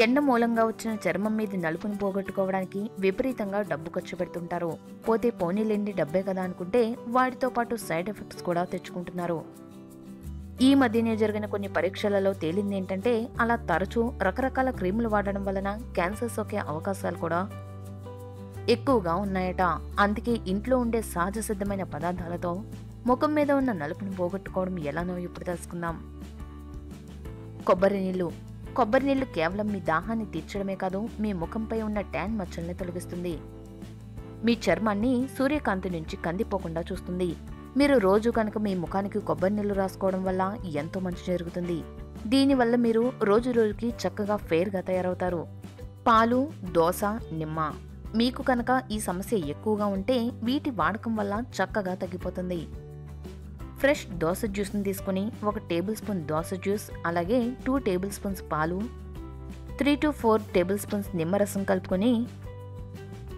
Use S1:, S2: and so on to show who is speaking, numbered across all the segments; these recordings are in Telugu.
S1: ఎండ మూలంగా వచ్చిన చర్మం మీద నలుపుని పోగొట్టుకోవడానికి విపరీతంగా డబ్బు ఖర్చు పెడుతుంటారు. పోతే పోనీలేండి డబ్బే కదా అనుకుంటే వాటితో పాటు సైడ్ ఎఫెక్ట్స్ కూడా తెచ్చుకుంటున్నారు. ఈ మధ్యనే జరిగిన కొన్ని పరీక్షలలో తేలింది ఏంటంటే అలా తరచూ రకరకాల క్రీములు వాడడం వలన క్యాన్సర్ సోకే అవకాశాలు కూడా ఎక్కువగా ఉన్నాయట. అందుకే ఇంట్లో ఉండే సహజ సిద్ధమైన పదార్థాలతో ముఖం మీద ఉన్న నలుపుని పోగొట్టుకోవడం ఎలానో ఇప్పుడు తెలుసుకుందాం. కొబ్బరి నీళ్లు కేవలం మీ దాహాన్ని తీర్చడమే కాదు, మీ ముఖంపై ఉన్న ట్యాన్ మచ్చల్ని తొలగిస్తుంది. మీ చర్మాన్ని సూర్యకాంతి నుంచి కందిపోకుండా చూస్తుంది. మీరు రోజు కనుక మీ ముఖానికి కొబ్బరి నీళ్లు రాసుకోవడం వల్ల ఎంతో మంచి జరుగుతుంది. దీనివల్ల మీరు రోజు రోజుకి చక్కగా ఫెయిర్గా తయారవుతారు. పాలు, దోస, నిమ్మ మీకు కనుక ఈ సమస్య ఎక్కువగా ఉంటే వీటి వాడకం వల్ల చక్కగా తగ్గిపోతుంది. ఫ్రెష్ దోస జ్యూస్ని తీసుకుని 1 టేబుల్ స్పూన్ దోస జ్యూస్, అలాగే 2 టేబుల్ స్పూన్స్ పాలు, 3 to 4 టేబుల్ స్పూన్స్ నిమ్మరసం కలుపుకొని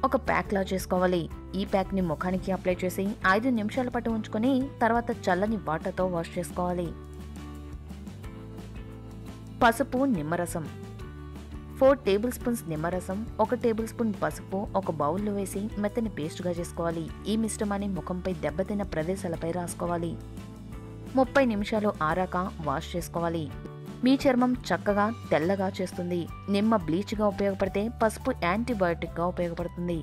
S1: ఒక ప్యాక్లా చేసుకోవాలి. ఈ ప్యాక్ని ముఖానికి అప్లై చేసి 5 నిమిషాల పాటు ఉంచుకొని తర్వాత చల్లని వాటర్తో వాష్ చేసుకోవాలి. పసుపు, నిమ్మరసం 4 టేబుల్ స్పూన్స్ నిమ్మరసం, 1 టేబుల్ స్పూన్ పసుపు ఒక బౌల్లో వేసి మెత్తని పేస్ట్గా చేసుకోవాలి. ఈ మిశ్రమాన్ని ముఖంపై దెబ్బతిన్న ప్రదేశాలపై రాసుకోవాలి. 30 నిమిషాలు ఆరాక వాష్ చేసుకోవాలి. మీ చర్మం చక్కగా తెల్లగా చేస్తుంది. నిమ్మ బ్లీచ్గా ఉపయోగపడితే పసుపు యాంటీబయాటిక్గా ఉపయోగపడుతుంది.